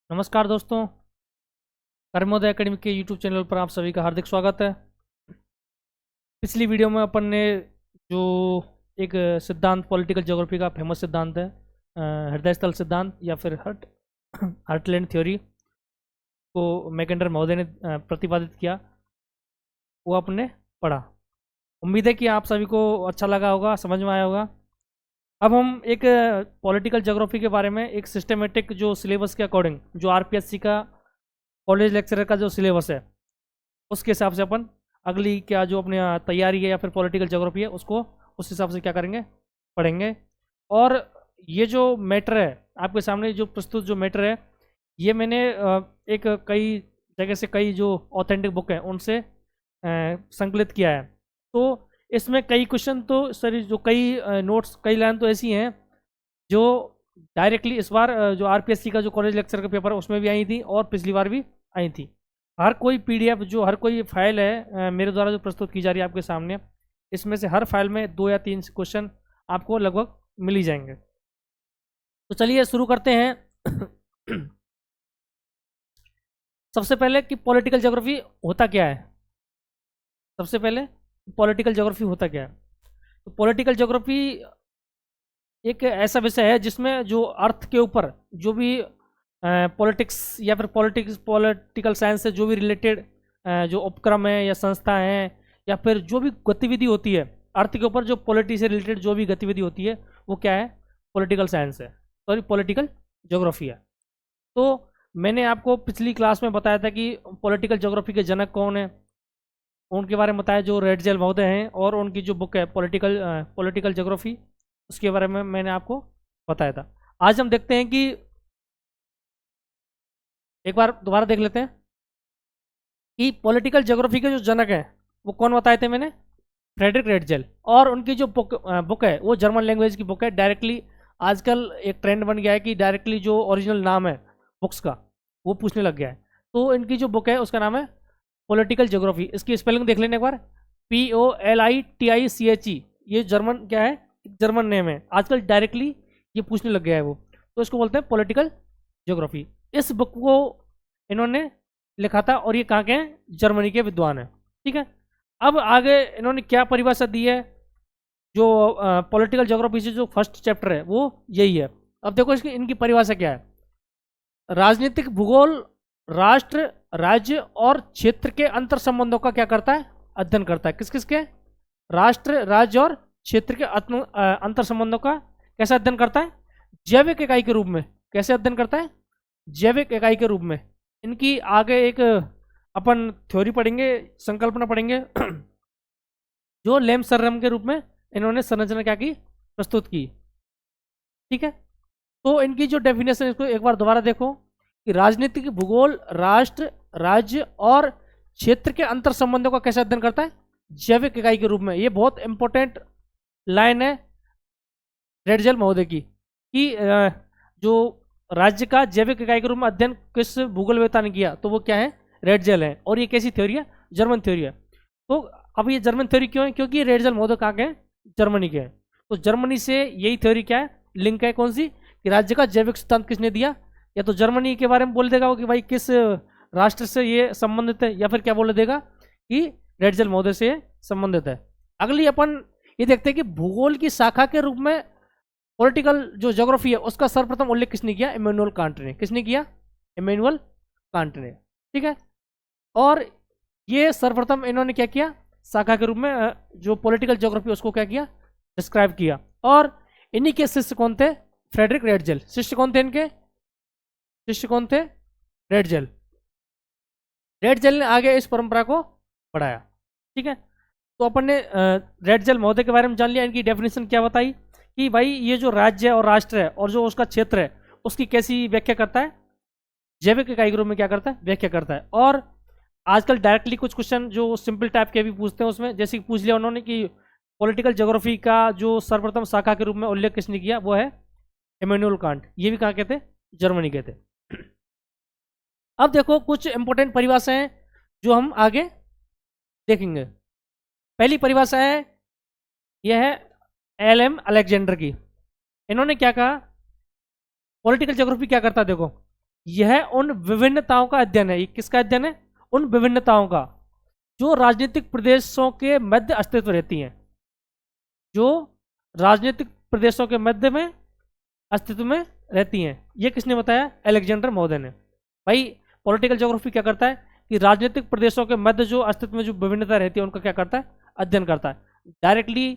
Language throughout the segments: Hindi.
नमस्कार दोस्तों। कर्मोदय एकेडमी के यूट्यूब चैनल पर आप सभी का हार्दिक स्वागत है। पिछली वीडियो में अपन ने जो एक सिद्धांत पॉलिटिकल ज्योग्राफी का फेमस सिद्धांत है, हृदय स्थल सिद्धांत या फिर हार्टलैंड थ्योरी को मैकेंडर महोदय ने प्रतिपादित किया, वो आपने पढ़ा। उम्मीद है कि आप सभी को अच्छा लगा होगा, समझ में आया होगा। अब हम एक पॉलिटिकल ज्योग्राफी के बारे में एक सिस्टमेटिक जो सिलेबस के अकॉर्डिंग, जो आरपीएससी का कॉलेज लेक्चरर का जो सिलेबस है उसके हिसाब से अपन अगली क्या जो अपनी तैयारी है या फिर पॉलिटिकल ज्योग्राफी है उसको उस हिसाब से क्या करेंगे, पढ़ेंगे। और ये जो मैटर है आपके सामने, जो प्रस्तुत जो मैटर है, ये मैंने एक कई जगह से कई जो ऑथेंटिक बुक है उनसे संकलित किया है। तो इसमें कई क्वेश्चन तो सर, जो कई नोट्स, कई लाइन तो ऐसी हैं जो डायरेक्टली इस बार जो आरपीएससी का जो कॉलेज लेक्चर का पेपर है उसमें भी आई थी और पिछली बार भी आई थी। हर कोई पीडीएफ, जो हर कोई फाइल है मेरे द्वारा जो प्रस्तुत की जा रही है आपके सामने, इसमें से हर फाइल में 2 या 3 क्वेश्चन आपको लगभग मिल ही जाएंगे। तो चलिए शुरू करते हैं। सबसे पहले कि पॉलिटिकल ज्योग्राफी होता क्या है। सबसे पहले पॉलिटिकल ज्योग्राफी होता क्या है। तो पॉलिटिकल ज्योग्राफी एक ऐसा विषय है जिसमें जो अर्थ के ऊपर जो भी पॉलिटिक्स या फिर पॉलिटिकल साइंस से जो भी रिलेटेड जो उपक्रम है या संस्था है या फिर जो भी गतिविधि होती है अर्थ के ऊपर, जो पॉलिटी से रिलेटेड जो भी गतिविधि होती है वो क्या है, पॉलिटिकल साइंस है, सॉरी पॉलिटिकल ज्योग्राफी है। तो मैंने आपको पिछली क्लास में बताया था कि पॉलिटिकल ज्योग्राफी के जनक कौन है, उनके बारे में बताया, जो रेडजेल महोदय हैं, और उनकी जो बुक है पॉलिटिकल ज्योग्राफी, उसके बारे में मैंने आपको बताया था। आज हम देखते हैं कि एक बार दोबारा देख लेते हैं कि पॉलिटिकल ज्योग्राफी के जो जनक हैं वो कौन बताए थे मैंने, फ्रेडरिक रेडजेल। और उनकी जो बुक है वो जर्मन लैंग्वेज की बुक है। डायरेक्टली आजकल एक ट्रेंड बन गया है कि डायरेक्टली जो ओरिजिनल नाम है बुक्स का वो पूछने लग गया है। तो इनकी जो बुक है उसका नाम है पॉलिटिकल ज्योग्राफी। इसकी स्पेलिंग देख लेने एक बार, POLITICHE। ये जर्मन क्या है, जर्मन नेम है। आजकल डायरेक्टली ये पूछने लग गया है वो, तो इसको बोलते हैं पॉलिटिकल ज्योग्राफी। इस बुक को इन्होंने लिखा था और ये कहाँ के हैं, जर्मनी के विद्वान हैं। ठीक है, अब आगे इन्होंने क्या परिभाषा दी है, जो पॉलिटिकल ज्योग्राफी से जो फर्स्ट चैप्टर है वो यही है। अब देखो इसकी इनकी परिभाषा क्या है। राजनीतिक भूगोल राष्ट्र, राज्य और क्षेत्र के अंतर संबंधों का क्या करता है, अध्ययन करता है। किस किस के, राष्ट्र, राज्य और क्षेत्र के अंतर संबंधों का कैसे अध्ययन करता है, जैविक इकाई के रूप में। कैसे अध्ययन करता है, जैविक इकाई के रूप में। इनकी आगे एक अपन थ्योरी पढ़ेंगे, संकल्पना पढ़ेंगे, जो लेमसरम के रूप में इन्होंने संरचना क्या की, प्रस्तुत की। ठीक है, तो इनकी जो डेफिनेशन, इसको एक बार दोबारा देखो कि राजनीतिक भूगोल राष्ट्र, राज्य और क्षेत्र के अंतर संबंधों का कैसे अध्ययन करता है, जैविक इकाई के रूप में। ये बहुत इंपॉर्टेंट लाइन है रेडजेल महोदय की कि जो राज्य का जैविक इकाई के रूप में अध्ययन किस भूगोलवेत्ता ने किया, तो वो क्या है, रेडजेल है। और ये कैसी थ्योरी है, जर्मन थ्योरी है। तो अब ये जर्मन थ्योरी क्यों है, क्योंकि ये रेडजेल महोदय कहाँ के हैं, जर्मनी के हैं। तो जर्मनी से यही थ्योरी क्या है, लिंक है, कौन सी, कि राज्य का जैविक सिद्धांत किसने दिया। या तो जर्मनी के बारे में बोल देगा वो कि भाई किस राष्ट्र से ये संबंधित है, या फिर क्या बोल देगा कि रेडजेल महोदय से संबंधित है। अगली अपन ये देखते हैं कि भूगोल की शाखा के रूप में पॉलिटिकल जो ज्योग्राफी है उसका सर्वप्रथम उल्लेख किसने किया, इमैनुअल कांट ने। किसने किया, इमैनुअल कांट ने। ठीक है, और ये सर्वप्रथम इन्होंने क्या किया, शाखा के रूप में जो पॉलिटिकल ज्योग्राफी उसको क्या किया, डिस्क्राइब किया। और इन्हीं के शिष्य कौन थे, फ्रेडरिक रेडजेल। शिष्य कौन थे इनके, शिष्य कौन थे, रेडजेल। रेडजेल ने आगे इस परंपरा को बढ़ाया। ठीक है, तो अपन ने रेडजेल महोदय के बारे में जान लिया। इनकी डेफिनेशन क्या बताई कि भाई ये जो राज्य और राष्ट्र है और जो उसका क्षेत्र है उसकी कैसी व्याख्या करता है, जैविक इकाई के रूप में क्या करता है, व्याख्या करता है। और आजकल डायरेक्टली कुछ क्वेश्चन जो सिंपल टाइप के भी पूछते हैं उसमें, जैसे कि पूछ लिया उन्होंने कि पॉलिटिकल ज्योग्राफी का जो सर्वप्रथम शाखा के रूप में उल्लेख किसने किया, वो है इमैनुअल कांट। ये भी कहाँ के थे, जर्मनी के थे। अब देखो कुछ इंपॉर्टेंट परिभाषाएं जो हम आगे देखेंगे। पहली परिभाषा है, यह है LM अलेक्जेंडर की। इन्होंने क्या कहा, पॉलिटिकल ज्योग्राफी क्या करता है, देखो यह उन विभिन्नताओं का अध्ययन है। ये किसका अध्ययन है? उन विभिन्नताओं का जो राजनीतिक प्रदेशों के मध्य अस्तित्व रहती हैं, जो राजनीतिक प्रदेशों के मध्य में अस्तित्व में रहती हैं। ये किसने बताया? अलेक्जेंडर महोदय ने। भाई पॉलिटिकल ज्योग्राफी क्या करता है कि राजनीतिक प्रदेशों के मध्य जो अस्तित्व में जो विभिन्नता रहती है उनका क्या करता है? अध्ययन करता है। डायरेक्टली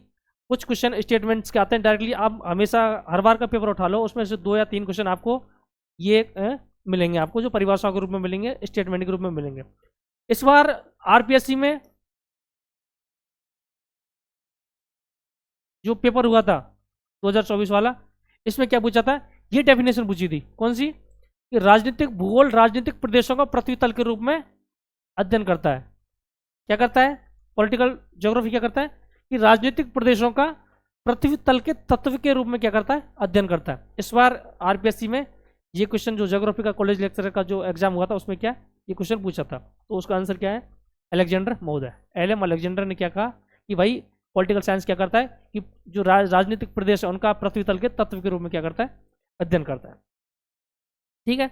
कुछ क्वेश्चन स्टेटमेंट्स के आते हैं, डायरेक्टली आप हमेशा हर बार का पेपर उठा लो, उसमें से 2 या 3 क्वेश्चन आपको ये मिलेंगे, आपको जो परिभाषाओं के रूप में मिलेंगे, स्टेटमेंट के रूप में मिलेंगे। इस बार आरपीएससी में जो पेपर हुआ था 2024 वाला, इसमें क्या पूछा था? ये डेफिनेशन पूछी थी। कौन सी? कि राजनीतिक भूगोल राजनीतिक प्रदेशों का पृथ्वी तल के रूप में अध्ययन करता है। क्या करता है? पॉलिटिकल ज्योग्राफी क्या करता है कि राजनीतिक प्रदेशों का पृथ्वी तल के तत्व के रूप में क्या करता है? अध्ययन करता है। इस बार आरपीएससी में ये क्वेश्चन जो ज्योग्राफी का कॉलेज लेक्चरर का जो एग्जाम हुआ था उसमें क्या ये क्वेश्चन पूछा था, तो उसका आंसर क्या है? अलेक्जेंडर महोदय। एलएम अलेक्जेंडर ने क्या कहा कि भाई पॉलिटिकल साइंस क्या करता है कि जो राजनीतिक प्रदेश है उनका पृथ्वी तल के तत्व के रूप में क्या करता है? अध्ययन करता है। ठीक है।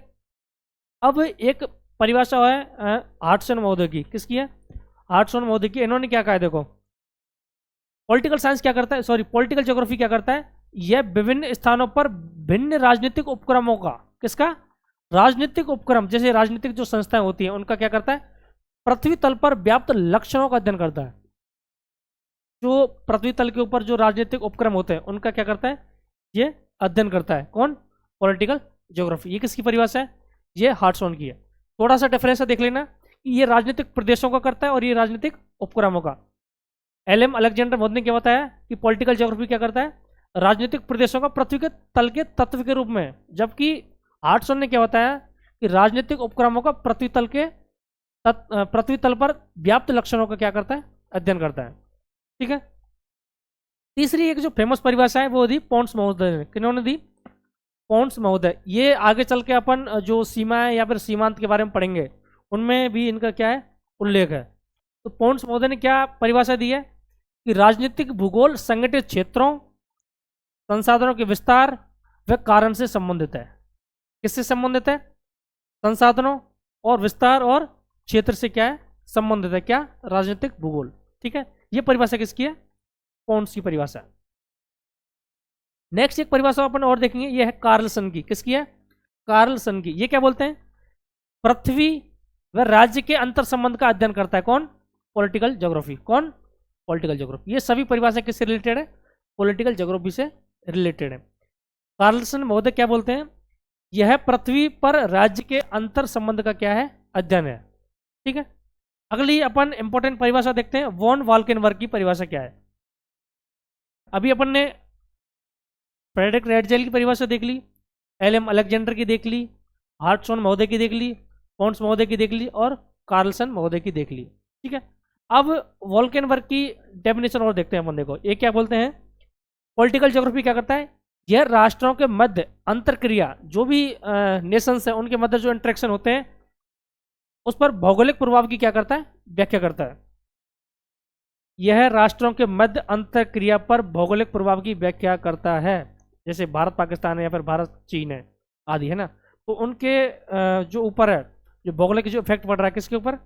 अब एक परिभाषा है हार्टसन महोदय की। किसकी है? हार्टसन महोदय की। इन्होंने क्या कहा है देखो, पॉलिटिकल साइंस क्या करता है, सॉरी पॉलिटिकल ज्योग्राफी क्या करता है? यह विभिन्न स्थानों पर भिन्न राजनीतिक उपक्रमों का, किसका? राजनीतिक उपक्रम, जैसे राजनीतिक जो संस्थाएं होती हैं उनका क्या करता है? पृथ्वी तल पर व्याप्त लक्षणों का अध्ययन करता है। जो पृथ्वी तल के ऊपर जो राजनीतिक उपक्रम होते हैं उनका क्या करता है? ये अध्ययन करता है। कौन? Political geography. ये किसकी परिभाषा है? ये हार्टसन की है। थोड़ा सा डिफरेंस देख लेना कि ये राजनीतिक प्रदेशों का करता है और ये राजनीतिक उपक्रमों का। एलएम अलेक्जेंडर महोदय ने क्या बताया कि पॉलिटिकल ज्योग्राफी क्या करता है? राजनीतिक प्रदेशों का पृथ्वी के तल के तत्व के रूप में, जबकि हार्टसन ने क्या बताया कि राजनीतिक उपक्रमों का पृथ्वी तल पर व्याप्त लक्षणों का क्या करता है? अध्ययन करता है। ठीक है। तीसरी एक जो फेमस परिभाषा है वो दी पॉन्स महोदय ने। किन्होंने दी? पॉन्स महोदय। ये आगे चल के अपन जो सीमाएं या फिर सीमांत के बारे में पढ़ेंगे उनमें भी इनका क्या है? उल्लेख है। तो पॉन्स महोदय ने क्या परिभाषा दी है कि राजनीतिक भूगोल संगठित क्षेत्रों, संसाधनों के विस्तार व कारण से संबंधित है। किससे संबंधित है? संसाधनों और विस्तार और क्षेत्र से क्या है? संबंधित है। क्या? राजनीतिक भूगोल। ठीक है। ये परिभाषा किसकी है? पॉन्स की परिभाषा। नेक्स्ट एक परिभाषा अपन और देखेंगे, ये है कार्लसन की। किसकी है? कार्लसन की। ये क्या बोलते हैं? पृथ्वी व राज्य के अंतर संबंध का अध्ययन करता है। कौन? Political geography. कौन? Political geography. ये सभी परिभाषा किससे रिलेटेड है? पॉलिटिकल ज्योग्राफी से रिलेटेड है। कार्लसन महोदय क्या बोलते हैं? यह पृथ्वी पर राज्य के अंतर संबंध का क्या है? अध्ययन है। ठीक है। अगली अपन इंपॉर्टेंट परिभाषा देखते हैं, वॉन वाल्केनबर्ग की परिभाषा क्या है। अभी अपन ने फ्रेडरिक रेडजेल की परिभाषा देख ली, एलएम अलेक्जेंडर की देख ली, हार्टसन महोदय की देख ली, पॉन्स महोदय की देख ली और कार्लसन महोदय की देख ली। ठीक है। अब वॉल्केनबर्ग की डेफिनेशन और देखते हैं अपन। देखो ये क्या बोलते हैं, पॉलिटिकल ज्योग्राफी क्या करता है? यह राष्ट्रों के मध्य अंतरक्रिया, जो भी नेशंस है उनके मध्य जो इंटरेक्शन होते हैं उस पर भौगोलिक प्रभाव की क्या करता है? व्याख्या करता है। यह राष्ट्रों के मध्य अंतरक्रिया पर भौगोलिक प्रभाव की व्याख्या करता है। जैसे भारत पाकिस्तान है या फिर भारत चीन है आदि, है ना, तो उनके जो ऊपर है जो भौगोलिक जो इफेक्ट पड़ रहा है किसके ऊपर?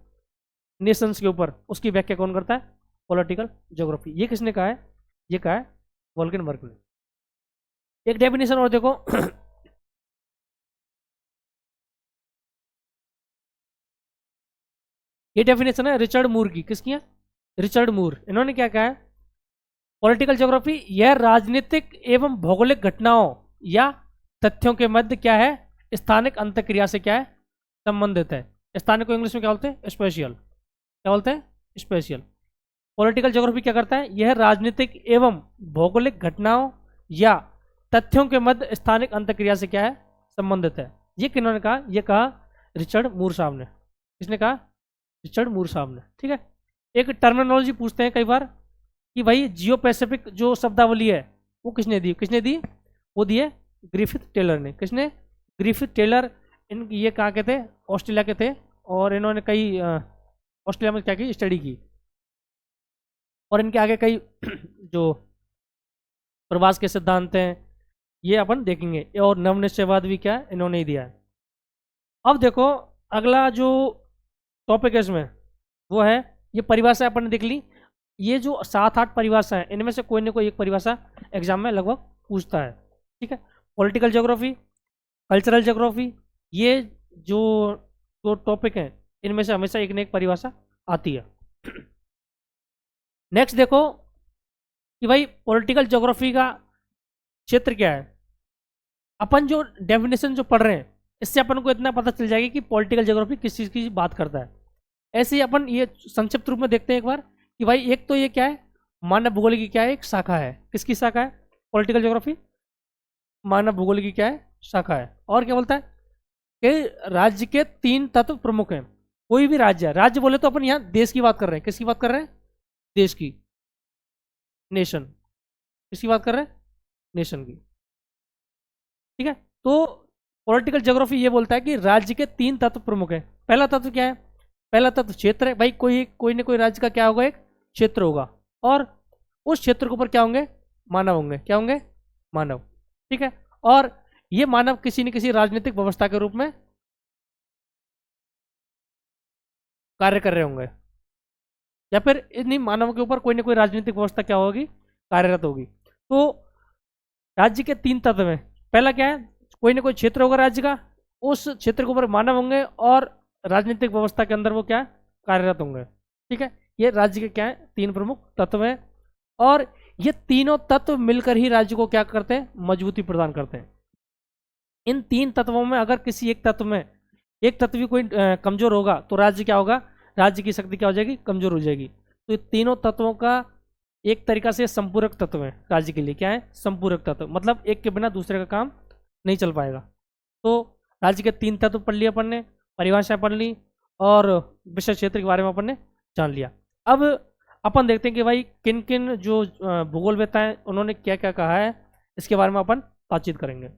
नेशंस के ऊपर, उसकी व्याख्या कौन करता है? Political geography. ये किसने कहा है? ये कहा है वॉल्केनबर्ग ने। एक डेफिनेशन और देखो ये डेफिनेशन है रिचर्ड मूर की। किसकी है? रिचर्ड मूर। इन्होंने क्या कहा है? पॉलिटिकल ज्योग्राफी यह राजनीतिक एवं भौगोलिक घटनाओं या तथ्यों के मध्य क्या है? स्थानिक अंतक्रिया से क्या है? संबंधित है। स्थानिक को इंग्लिश में क्या बोलते हैं? स्पेशियल। क्या बोलते हैं? स्पेशियल। पॉलिटिकल ज्योग्राफी क्या करता है? यह राजनीतिक एवं भौगोलिक घटनाओं या तथ्यों के मध्य स्थानिक अंतक्रिया से क्या है? संबंधित है। ये किन्होंने कहा? ये कहा रिचर्ड मूर साहब ने। किसने कहा? रिचर्ड मूर साहब ने। ठीक है। एक टर्मिनोलॉजी पूछते हैं कई बार कि भाई जियो पैसिफिक जो शब्दावली है वो किसने दी? किसने दी? वो दी है ग्रिफिथ टेलर ने। किसने? Griffith Taylor. इन ये कहाँ के थे? ऑस्ट्रेलिया के थे। और इन्होंने कई ऑस्ट्रेलिया में क्या की? स्टडी की। और इनके आगे कई जो प्रवास के सिद्धांत हैं ये अपन देखेंगे। और नवनिश्चयवाद भी क्या इन्होंने ही दिया है। अब देखो अगला जो टॉपिक है इसमें वो है, ये परिभाषा अपन ने देख ली। ये जो 7-8 परिभाषा है इनमें से कोई ना कोई एक परिभाषा एग्जाम में लगभग पूछता है। ठीक है, पॉलिटिकल ज्योग्राफी, कल्चरल ज्योग्राफी, ये जो जो टॉपिक है इनमें से हमेशा एक न एक परिभाषा आती है। नेक्स्ट देखो कि भाई पॉलिटिकल ज्योग्राफी का क्षेत्र क्या है। अपन जो डेफिनेशन जो पढ़ रहे हैं इससे अपन को इतना पता चल जाएगा कि पॉलिटिकल ज्योग्राफी किस चीज़ की बात करता है। ऐसे ही अपन ये संक्षिप्त रूप में देखते हैं एक बार कि भाई एक तो ये क्या है, मानव भूगोल की क्या है, एक शाखा है। किसकी शाखा है? पॉलिटिकल ज्योग्राफी मानव भूगोल की क्या है, शाखा है। और क्या बोलता है कि राज्य के 3 तत्व प्रमुख हैं। कोई भी राज्य है, राज्य बोले तो अपन यहाँ देश की बात कर रहे हैं। किसकी बात कर रहे हैं? देश की, नेशन। किसकी बात कर रहे हैं? नेशन की। ठीक है, तो पॉलिटिकल ज्योग्राफी ये बोलता है कि राज्य के 3 तत्व प्रमुख हैं। पहला तत्व क्या है? पहला तत्व क्षेत्र है। भाई कोई ना कोई राज्य का क्या होगा, एक क्षेत्र होगा, और उस क्षेत्र के ऊपर क्या होंगे, मानव होंगे। क्या होंगे? मानव। ठीक है, और ये मानव किसी न किसी राजनीतिक व्यवस्था के रूप में कार्य कर रहे होंगे, या फिर इन्हीं मानव के ऊपर कोई ना कोई राजनीतिक व्यवस्था क्या होगी, कार्यरत होगी। तो राज्य के 3 तत्व हैं। पहला क्या है, कोई ना कोई क्षेत्र होगा राज्य का, उस क्षेत्र के ऊपर मानव होंगे और राजनीतिक व्यवस्था के अंदर वो क्या कार्यरत होंगे। ठीक है, ये राज्य के क्या है, 3 प्रमुख तत्व हैं, और ये तीनों तत्व मिलकर ही राज्य को क्या करते हैं, मजबूती प्रदान करते हैं। इन 3 तत्वों में अगर किसी एक तत्व में एक तत्व भी कोई कमजोर होगा तो राज्य क्या होगा, राज्य की शक्ति क्या हो जाएगी, कमजोर हो जाएगी। तो ये तीनों तत्वों का एक तरीका से संपूरक तत्व है राज्य के लिए। क्या है? संपूरक तत्व, मतलब एक के बिना दूसरे का काम नहीं चल पाएगा। तो राज्य के 3 तत्व पढ़ लिए अपन ने, परिभाषा पढ़ ली, और विषय क्षेत्र के बारे में अपन ने जान लिया। अब अपन देखते हैं कि भाई किन किन जो भूगोलवेत्ता हैं उन्होंने क्या क्या कहा है, इसके बारे में अपन बातचीत करेंगे।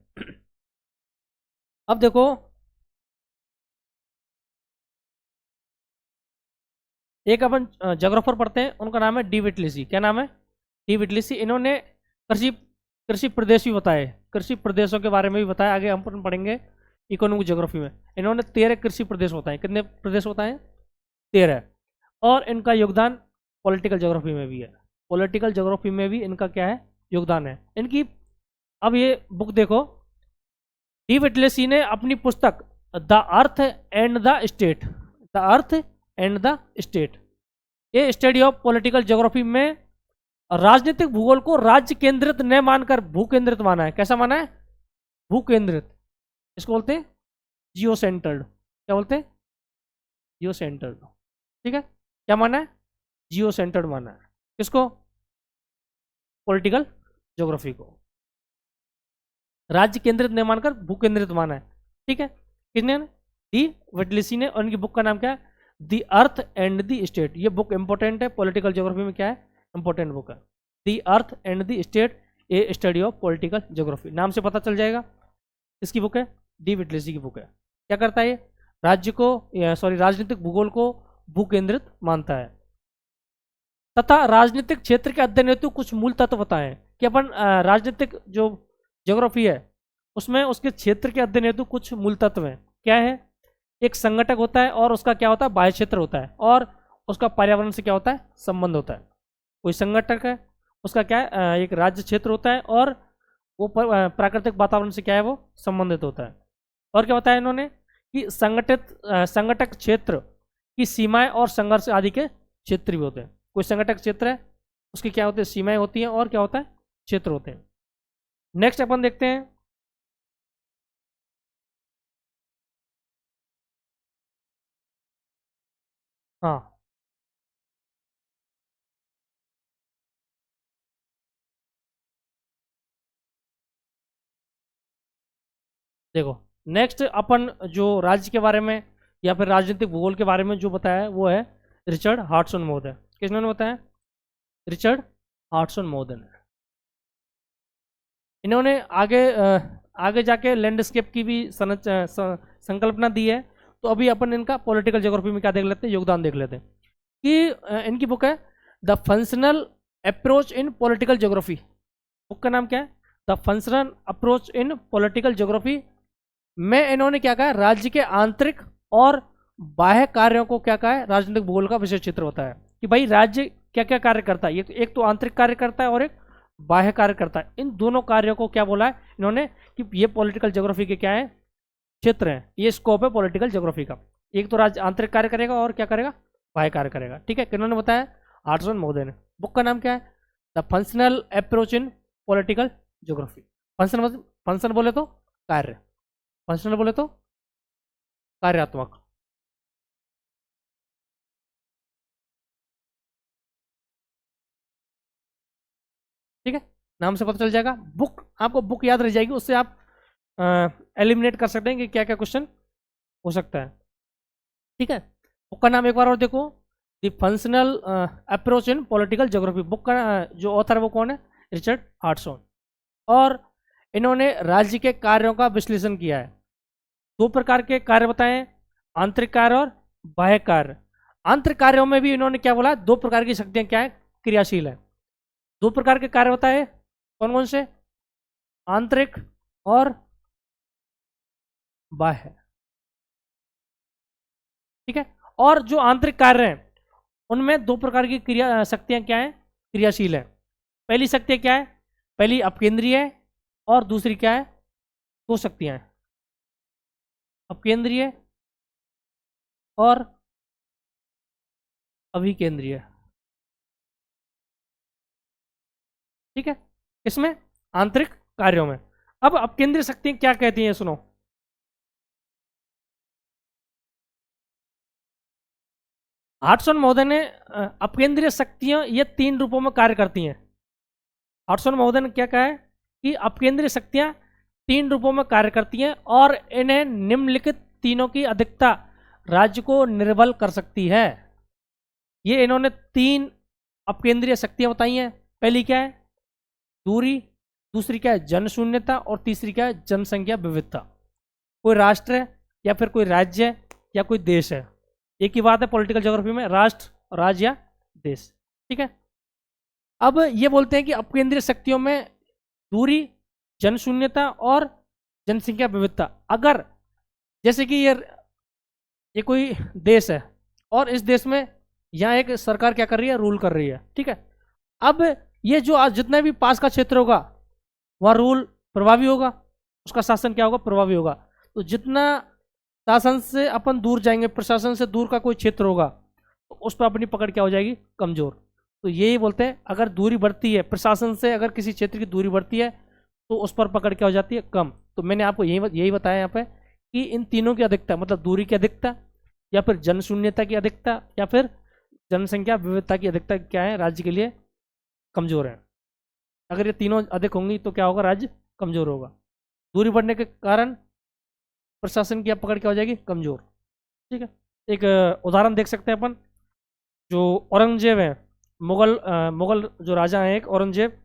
अब देखो एक अपन जोग्राफर पढ़ते हैं, उनका नाम है डी विटलिसी। क्या नाम है? डी विटलिसी। इन्होंने कृषि कृषि प्रदेश भी बताए, कृषि प्रदेशों के बारे में भी बताया। आगे हम पढ़ेंगे इकोनॉमिक ज्योग्राफी में। इन्होंने 13 कृषि प्रदेश बताए। कितने प्रदेश बताए? 13। और इनका योगदान पॉलिटिकल ज्योग्राफी में भी है। पॉलिटिकल ज्योग्राफी में भी इनका क्या है, योगदान है इनकी। अब ये बुक देखो, डी विटलेसी ने अपनी पुस्तक the earth and the state, the earth and the state, ये स्टडी ऑफ पॉलिटिकल ज्योग्राफी में राजनीतिक भूगोल को राज्य केंद्रित न मानकर भू केंद्रित माना है। कैसा माना है? भू केंद्रित। इसको बोलते हैं जियो सेंटर्ड। क्या बोलते हैं? जियो सेंटर्ड। ठीक है, क्या माना है? जियो सेंटर्ड माना है। किसको? पॉलिटिकल ज्योग्राफी को राज्य केंद्रित नहीं मानकर भू केंद्रित माना है। ठीक है, किसने? डी विटलिसी ने। और उनकी बुक का नाम क्या है? The earth and the state. ये बुक इंपॉर्टेंट है पॉलिटिकल ज्योग्राफी में। क्या है? इंपॉर्टेंट बुक है the earth and the state, A study of political geography. नाम से पता चल जाएगा किसकी बुक है, डी विटलिसी की बुक है। क्या करता है ये? राज्य को राजनीतिक भूगोल को भू केंद्रित मानता है, तथा राजनीतिक क्षेत्र के अध्ययन हेतु कुछ मूल तत्व बताएं। कि अपन राजनीतिक जो ज्योग्राफी है उसमें उसके क्षेत्र के अध्ययन हेतु कुछ मूल तत्व हैं। क्या है? एक संगठक होता है, और उसका क्या होता है, बाह्य क्षेत्र होता है, और उसका पर्यावरण से क्या होता है, संबंध होता है। कोई संगठक है, उसका क्या है, एक राज्य क्षेत्र होता है, और वो प्राकृतिक वातावरण से क्या है, वो संबंधित होता है। और क्या बताया इन्होंने कि संगठक क्षेत्र की सीमाएं और संघर्ष आदि के क्षेत्र भी होते हैं। कोई संगठक क्षेत्र है, उसकी क्या होती है, सीमाएं होती हैं, और क्या होता है, क्षेत्र होते हैं। नेक्स्ट अपन देखते हैं हाँ देखो, नेक्स्ट अपन जो राज्य के बारे में या फिर राजनीतिक भूगोल के बारे में जो बताया है वो है रिचर्ड हार्टसन महोदय। किसने बताया? रिचर्ड हार्टसन महोदय ने। इन्होंने आगे जाके लैंडस्केप की भी संकल्पना दी है। तो अभी अपन इनका पॉलिटिकल ज्योग्राफी में क्या देख लेते हैं, योगदान देख लेते हैं। कि इनकी बुक है the functional approach in political geography. Book का नाम क्या है? The functional approach in political geography, में इन्होंने क्या कहा, राज्य के आंतरिक और बाह्य कार्यों को क्या कहा है, राजनीतिक भूगोल का विशेष क्षेत्र होता है। कि भाई राज्य क्या क्या कार्य करता है, ये एक तो आंतरिक कार्य करता है और एक बाह्य कार्य करता है। इन दोनों कार्यों को क्या बोला है इन्होंने कि ये पॉलिटिकल ज्योग्राफी के क्या है, क्षेत्र है, ये स्कोप है पॉलिटिकल ज्योग्राफी का। एक तो राज्य आंतरिक कार्य करेगा और क्या करेगा, बाह्य कार्य करेगा। ठीक है, किन्होंने बताया, हार्टसन महोदय ने। बुक का नाम क्या है, the functional approach in political geography. Function, function बोले तो कार्य, फंक्शनल बोले तो कार्यात्मक। ठीक है, नाम से पता चल जाएगा। बुक, आपको बुक याद रह जाएगी, उससे आप एलिमिनेट कर सकते हैं कि क्या क्या क्वेश्चन हो सकता है। ठीक है, बुक का नाम एक बार और देखो, the functional approach in political geography. Book का जो ऑथर है वो कौन है, रिचर्ड हार्टसन। और इन्होंने राज्य के कार्यों का विश्लेषण किया है। दो प्रकार के कार्य बताएं, आंतरिक कार्य और बाह्य कार्य। आंतरिक कार्यों में भी इन्होंने क्या बोला, दो प्रकार की शक्तियां क्या है, क्रियाशील है। दो प्रकार के कार्य बताए, कौन कौन से, आंतरिक और बाह्य। ठीक है, और जो आंतरिक कार्य हैं उनमें दो प्रकार की क्रिया शक्तियां क्या है, क्रियाशील है। पहली शक्ति क्या है, पहली अपकेंद्रीय है और दूसरी क्या है, दो शक्तियां हैं, अपकेंद्रीय और अभिकेंद्रीय। ठीक है, इसमें आंतरिक कार्यों में। अब अपकेंद्रीय शक्तियां क्या कहती हैं, सुनो। हार्टसन महोदय ने अपकेंद्रीय शक्तियां ये तीन रूपों में कार्य करती हैं। हार्टसन महोदय ने क्या कहा है कि अपकेंद्रीय शक्तियां तीन रूपों में कार्य करती हैं और इन्हें निम्नलिखित तीनों की अधिकता राज्य को निर्बल कर सकती है। ये इन्होंने तीन अपकेंद्रीय शक्तियां बताई हैं। पहली क्या है, दूरी, दूसरी क्या है, जनशून्यता, और तीसरी क्या है, जनसंख्या विविधता। कोई राष्ट्र है या फिर कोई राज्य है या कोई देश है, एक ही बात है पॉलिटिकल ज्योग्राफी में, राष्ट्र, राज्य या देश। ठीक है, अब ये बोलते हैं कि अपकेंद्रीय शक्तियों में दूरी, जनशून्यता और जनसंख्या विविधता। अगर जैसे कि ये कोई देश है और इस देश में यहाँ एक सरकार क्या कर रही है, रूल कर रही है। ठीक है, अब ये जो आज जितना भी पास का क्षेत्र होगा वह रूल प्रभावी होगा, उसका शासन क्या होगा, प्रभावी होगा। तो जितना शासन से अपन दूर जाएंगे, प्रशासन से दूर का कोई क्षेत्र होगा, तो उस पर अपनी पकड़ क्या हो जाएगी, कमजोर। तो यही बोलते हैं, अगर दूरी बढ़ती है प्रशासन से, अगर किसी क्षेत्र की दूरी बढ़ती है तो उस पर पकड़ क्या हो जाती है, कम। तो मैंने आपको यही बताया यहाँ पे कि इन तीनों की अधिकता, मतलब दूरी की अधिकता या फिर जनशून्यता की अधिकता या फिर जनसंख्या विविधता की अधिकता क्या है, राज्य के लिए कमजोर है। अगर ये तीनों अधिक होंगी तो क्या होगा, राज्य कमजोर होगा। दूरी बढ़ने के कारण प्रशासन की पकड़ क्या हो जाएगी, कमजोर। ठीक है, एक उदाहरण देख सकते हैं अपन, जो औरंगजेब है, मुगल जो राजा हैं एक औरंगजेब,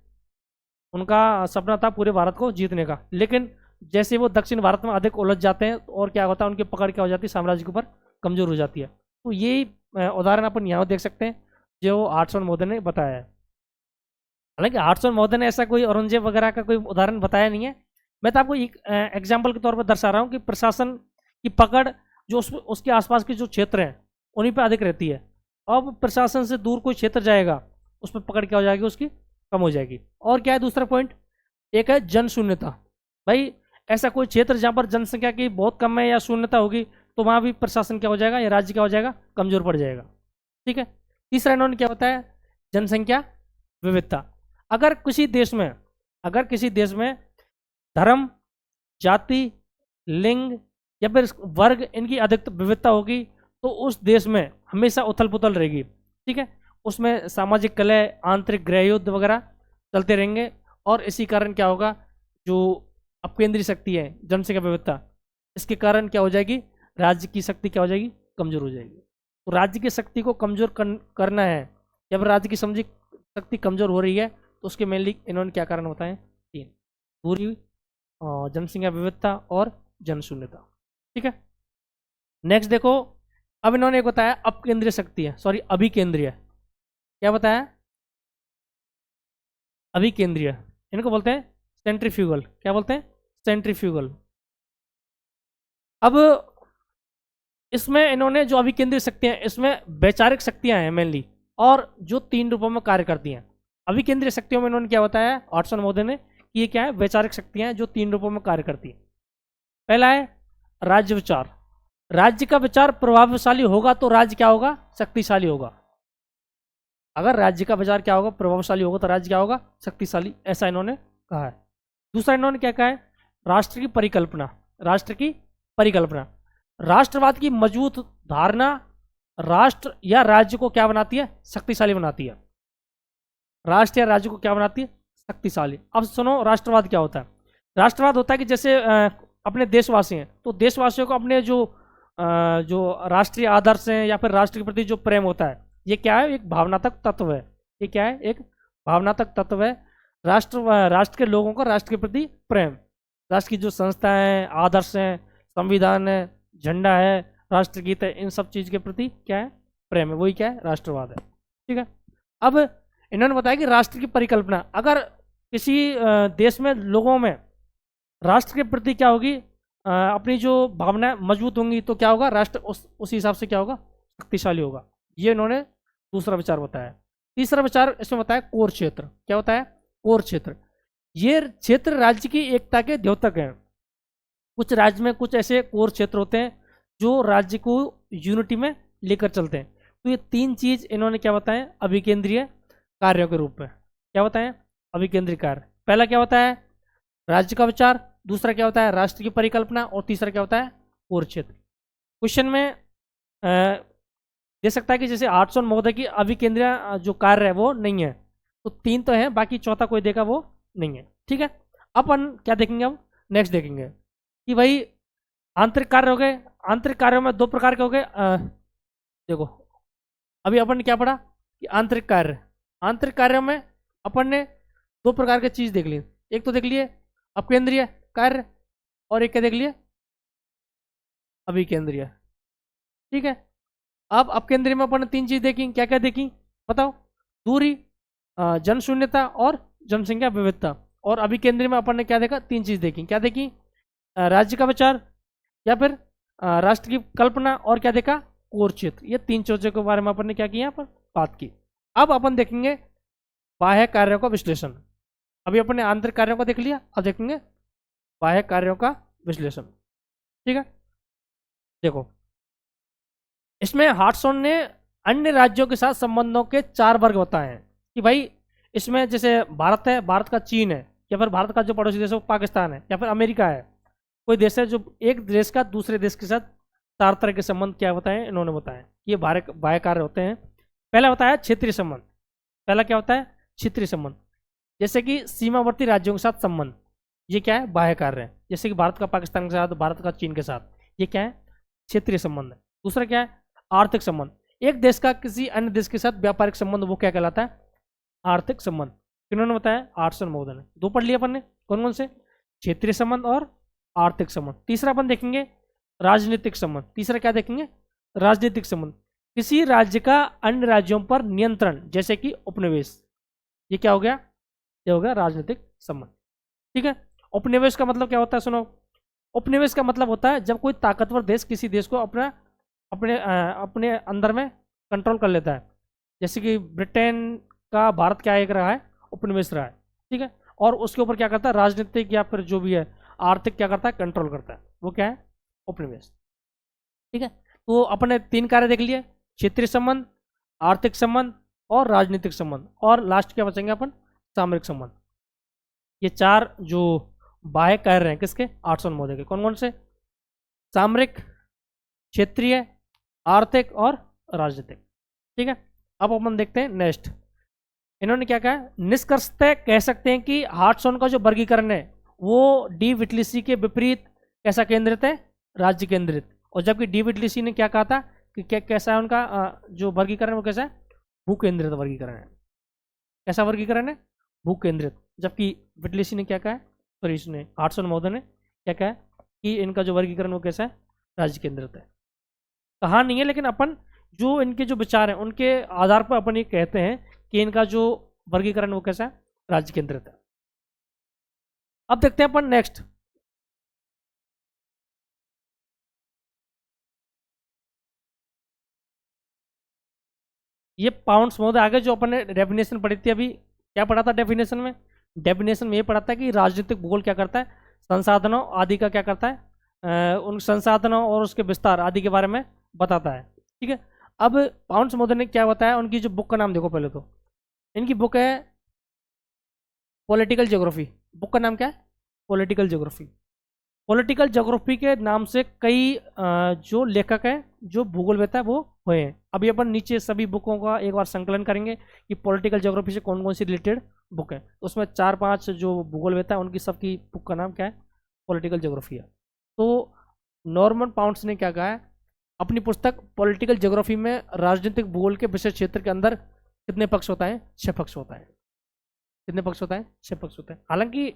उनका सपना था पूरे भारत को जीतने का, लेकिन जैसे वो दक्षिण भारत में अधिक उलझ जाते हैं और क्या होता है, उनकी पकड़ क्या हो जाती है, साम्राज्य के ऊपर कमजोर हो जाती है। तो यही उदाहरण अपन यहाँ देख सकते हैं जो हार्टसन महोदय ने बताया है। हालांकि हार्टसन महोदय ने ऐसा कोई औरंगजेब वगैरह का कोई उदाहरण बताया नहीं है, मैं तो आपको एक एग्जाम्पल के तौर पर दर्शा रहा हूँ कि प्रशासन की पकड़ जो उसके आसपास के जो क्षेत्र हैं उन्हीं पर अधिक रहती है। अब प्रशासन से दूर कोई क्षेत्र जाएगा, उस पर पकड़ क्या हो जाएगी, उसकी कम हो जाएगी। और क्या है दूसरा पॉइंट, एक है जन शून्यता। भाई ऐसा कोई क्षेत्र जहाँ पर जनसंख्या की बहुत कम है या शून्यता होगी, तो वहाँ भी प्रशासन क्या हो जाएगा या राज्य क्या हो जाएगा, कमजोर पड़ जाएगा। ठीक है, तीसरा इन्होंने क्या बताया, जनसंख्या विविधता। अगर किसी देश में धर्म, जाति, लिंग या फिर वर्ग, इनकी अधिक विविधता होगी तो उस देश में हमेशा उथल पुथल रहेगी। ठीक है, उसमें सामाजिक कलह, आंतरिक गृह युद्ध वगैरह चलते रहेंगे। और इसी कारण क्या होगा, जो अपकेंद्रीय शक्ति है, जनसंख्या विविधता, इसके कारण क्या हो जाएगी, राज्य की शक्ति क्या हो जाएगी, कमजोर हो जाएगी। तो राज्य की शक्ति को कमजोर करना है या फिर राज्य की समझी शक्ति कमजोर हो रही है, तो उसके मेनली इन्होंने क्या कारण बताए, तीन, दूरी, जनसंख्या विविधता और जनशून्यता। ठीक है, नेक्स्ट देखो, अब इन्होंने एक बताया अपकेंद्रीय शक्ति है, सॉरी अभिकेंद्रीय। क्या बताया, अभिकेंद्रीय, इनको बोलते हैं सेंट्रीफ्यूगल। क्या बोलते हैं, सेंट्रीफ्यूगल। अब इसमें इन्होंने जो अभिकेंद्रिय शक्तियां, इसमें वैचारिक शक्तियां हैं मेनली, और जो 3 रूपों में कार्य करती हैं। अभिकेंद्रिय शक्तियों में इन्होंने क्या बताया हॉटसन महोदय ने कि ये क्या है, वैचारिक शक्तियां हैं जो 3 रूपों में कार्य करती हैं। पहला है राज्य विचार। राज्य का विचार प्रभावशाली होगा तो राज्य क्या होगा, शक्तिशाली होगा। अगर राज्य का विचार क्या होगा, प्रभावशाली होगा, तो राज्य क्या होगा, शक्तिशाली, ऐसा इन्होंने कहा है। दूसरा इन्होंने क्या कहा है, राष्ट्र की परिकल्पना। राष्ट्र की परिकल्पना, राष्ट्रवाद की मजबूत धारणा राष्ट्र या राज्य को क्या बनाती है, शक्तिशाली बनाती है। राष्ट्र या राज्य को क्या बनाती है, शक्तिशाली। अब सुनो राष्ट्रवाद क्या होता है। राष्ट्रवाद होता है कि जैसे अपने देशवासी हैं, तो देशवासियों को अपने जो राष्ट्रीय आदर्श हैं या फिर राष्ट्र के प्रति जो प्रेम होता है, ये क्या है, एक भावनात्मक तत्व है। ये क्या है, एक भावनात्मक तत्व है। राष्ट्र के लोगों का राष्ट्र के प्रति प्रेम, राष्ट्र की जो संस्था है, आदर्श हैं, संविधान है, झंडा है, राष्ट्रगीत है, इन सब चीज के प्रति क्या है, प्रेम है, वही क्या है, राष्ट्रवाद है। ठीक है। अब इन्होंने बताया कि राष्ट्र की परिकल्पना, अगर किसी देश में लोगों में राष्ट्र के प्रति क्या होगी, अपनी जो भावनाएं मजबूत होंगी, तो क्या होगा, राष्ट्र उस हिसाब से क्या होगा, शक्तिशाली होगा। ये इन्होंने दूसरा विचार बताया। तीसरा विचार इसमें बताया कोर क्षेत्र। क्या बताया, कोर क्षेत्र। ये क्षेत्र राज्य की एकता के द्योतक हैं। कुछ राज्य में कुछ ऐसे कोर क्षेत्र होते हैं जो राज्य को यूनिटी में लेकर चलते हैं। तो ये 3 चीज इन्होंने क्या बताया, अभिकेंद्रीय कार्यों के रूप में क्या बताया, अभिकेंद्रीय कार्य। पहला क्या होता है, राज्य का विचार। दूसरा क्या होता है, राष्ट्र की परिकल्पना। और तीसरा क्या होता है, कोर क्षेत्र। क्वेश्चन में दे सकता है कि जैसे हॉटसन महोदय की अभिकेंद्रीय जो कार्य है वो नहीं है, तो 3 तो है, बाकी चौथा कोई देगा वो नहीं है। ठीक है। अपन क्या देखेंगे, अब नेक्स्ट देखेंगे कि भाई आंतरिक कार्य हो गए। आंतरिक कार्यों में 2 प्रकार के हो गए। देखो अभी अपन ने क्या पढ़ा कि आंतरिक कार्य, आंतरिक कार्यों में अपन ने 2 प्रकार की चीज देख ली। एक तो देख लिए अपकेंद्रीय कार्य, और एक क्या देख लिए, अभिकेंद्रीय। ठीक है। अब अपकेंद्रीय में अपन ने 3 चीज देखी। क्या क्या देखी बताओ, दूरी, जनशून्यता और जनसंख्या विविधता। और अभिकेंद्रीय में अपन ने क्या देखा, 3 चीज देखी। क्या देखी, राज्य का विचार या फिर राष्ट्र की कल्पना, और क्या देखा, कोर क्षेत्र। ये 3 चीजों के बारे में अपन ने क्या किया, यहाँ पर बात की। अब अपन देखेंगे बाह्य कार्यों का विश्लेषण। अभी अपन ने आंतरिक कार्यों को देख लिया, अब देखेंगे बाह्य कार्यों का विश्लेषण। ठीक है। देखो इसमें हॉटसन ने अन्य राज्यों के साथ संबंधों के 4 वर्ग बताए हैं कि भाई इसमें जैसे भारत है, भारत का चीन है, या फिर भारत का जो पड़ोसी देश है वो पाकिस्तान है, या फिर अमेरिका है। कोई देश है जो एक देश का दूसरे देश के साथ 4 तरह के संबंध क्या बताए, इन्होंने बताया ये बाह्य कार्य होते हैं। पहला बताया क्षेत्रीय संबंध। पहला क्या होता है, क्षेत्रीय संबंध। जैसे कि सीमावर्ती राज्यों के साथ संबंध, ये क्या है, बाह्य कार्य है। जैसे कि भारत का पाकिस्तान के साथ, भारत का चीन के साथ, ये क्या है, क्षेत्रीय संबंध है। दूसरा क्या है, आर्थिक संबंध। एक देश का किसी अन्य देश के साथ व्यापारिक संबंध, वो क्या कहलाता है, आर्थिक संबंध। किन्होंने बताया, हॉटसन महोदय ने। 2 पढ़ लिया अपन ने, कौन कौन से, क्षेत्रीय संबंध और आर्थिक संबंध। तीसरा अपन देखेंगे राजनीतिक संबंध। तीसरा क्या देखेंगे, राजनीतिक संबंध। किसी राज्य का अन्य राज्यों पर नियंत्रण, जैसे कि उपनिवेश, ये क्या हो गया, ये हो गया राजनीतिक संबंध। ठीक है। उपनिवेश का मतलब क्या होता है, सुनो। उपनिवेश का मतलब होता है जब कोई ताकतवर देश किसी देश को अपने अंदर में कंट्रोल कर लेता है। जैसे कि ब्रिटेन का भारत क्या एक रहा है, उपनिवेश रहा है। ठीक है। और उसके ऊपर क्या करता है, राजनीतिक या फिर जो भी है आर्थिक क्या करता है, कंट्रोल करता है, वो क्या है, उपनिवेश। ठीक है। तो अपने 3 कार्य देख लिए, क्षेत्रीय संबंध, आर्थिक संबंध और राजनीतिक संबंध। और लास्ट क्या बचेंगे अपन, सामरिक संबंध। ये 4 जो बाह्य कार्य हैं किसके, हॉटसन महोदय के। कौन कौन से, सामरिक, क्षेत्रीय, आर्थिक और राजनीतिक। ठीक है। अब अपन देखते हैं नेक्स्ट। इन्होंने क्या कहा, निष्कर्षतः कह सकते हैं कि हॉटसन का जो वर्गीकरण है वो डी विटलिसी के विपरीत कैसा केंद्रित है, राज्य केंद्रित। और जबकि डी विटलिसी ने क्या कहा था कि कैसा है उनका जो वर्गीकरण, वो कैसा है, भू केंद्रित वर्गीकरण है। कैसा वर्गीकरण है, भू केंद्रित। जबकि विटलिसी ने क्या कहा है, सॉरी इसने हॉटसन महोदय ने क्या कहा है कि इनका जो वर्गीकरण वो कैसा है, राज्य केंद्रित है। कहा नहीं है, लेकिन अपन जो इनके जो विचार हैं उनके आधार पर अपन ये कहते हैं कि इनका जो वर्गीकरण वो कैसा है, राज्य केंद्रित है। अब देखते हैं अपन नेक्स्ट ये पाउंड्स महोदय आगे जो अपन ने डेफिनेशन पढ़ी थी अभी, क्या पढ़ा था डेफिनेशन में? डेफिनेशन में ये पढ़ा था कि राजनीतिक भूगोल क्या करता है, संसाधनों आदि का क्या करता है, उन संसाधनों और उसके विस्तार आदि के बारे में बताता है। ठीक है, अब पाउंड्स महोदय ने क्या बताया, उनकी जो बुक का नाम देखो पहले तो, इनकी बुक है पॉलिटिकल ज्योग्राफी। बुक का नाम क्या है? Political geography. पॉलिटिकल ज्योग्राफी के नाम से कई जो लेखक हैं, जो भूगोलवेत्ता है, वो हुए हैं। अभी अपन नीचे सभी बुकों का एक बार संकलन करेंगे कि पॉलिटिकल ज्योग्राफी से कौन कौन सी रिलेटेड बुक है। उसमें 4-5 जो भूगोलवेत्ता है उनकी सबकी बुक का नाम क्या है? पॉलिटिकल ज्योग्राफी है। तो नॉर्मन पाउंड्स ने क्या कहा है अपनी पुस्तक पॉलिटिकल ज्योग्राफी में, राजनीतिक भूगोल के विशेष क्षेत्र के अंदर कितने पक्ष होता है? 6 पक्ष होता है। कितने पक्ष होता है? 6 पक्ष होता है। हालांकि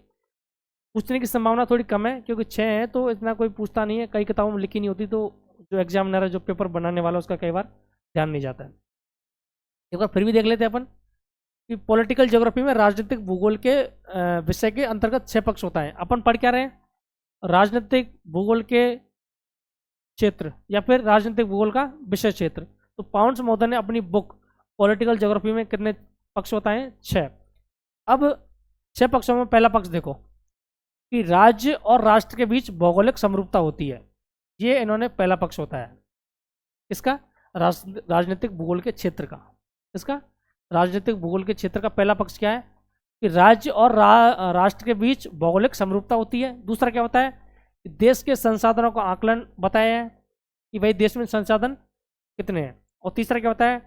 पूछने की संभावना थोड़ी कम है, क्योंकि 6 है तो इतना कोई पूछता नहीं है, कई किताबों में लिखी नहीं होती, तो जो एग्जामिनर है, जो पेपर बनाने वाला, उसका कई बार ध्यान नहीं जाता है। एक बार फिर भी देख लेते हैं अपन कि पॉलिटिकल ज्योग्राफी में राजनीतिक भूगोल के विषय के अंतर्गत 6 पक्ष होता है। अपन पढ़ क्या रहे हैं? राजनीतिक भूगोल के क्षेत्र या फिर राजनीतिक भूगोल का विषय क्षेत्र। तो पाउंड्स महोदय ने अपनी बुक पॉलिटिकल ज्योग्राफी में कितने पक्ष होता है? 6। अब 6 पक्षों में पहला पक्ष देखो कि राज्य और राष्ट्र के बीच भौगोलिक समरूपता होती है। ये इन्होंने पहला पक्ष होता है। इसका राजनीतिक भूगोल के क्षेत्र का, इसका राजनीतिक भूगोल के क्षेत्र का पहला पक्ष क्या है कि राज्य और राष्ट्र के बीच भौगोलिक समरूपता होती है। दूसरा क्या होता है कि देश के संसाधनों का आकलन बताया है कि भाई देश में संसाधन कितने हैं। और तीसरा क्या होता है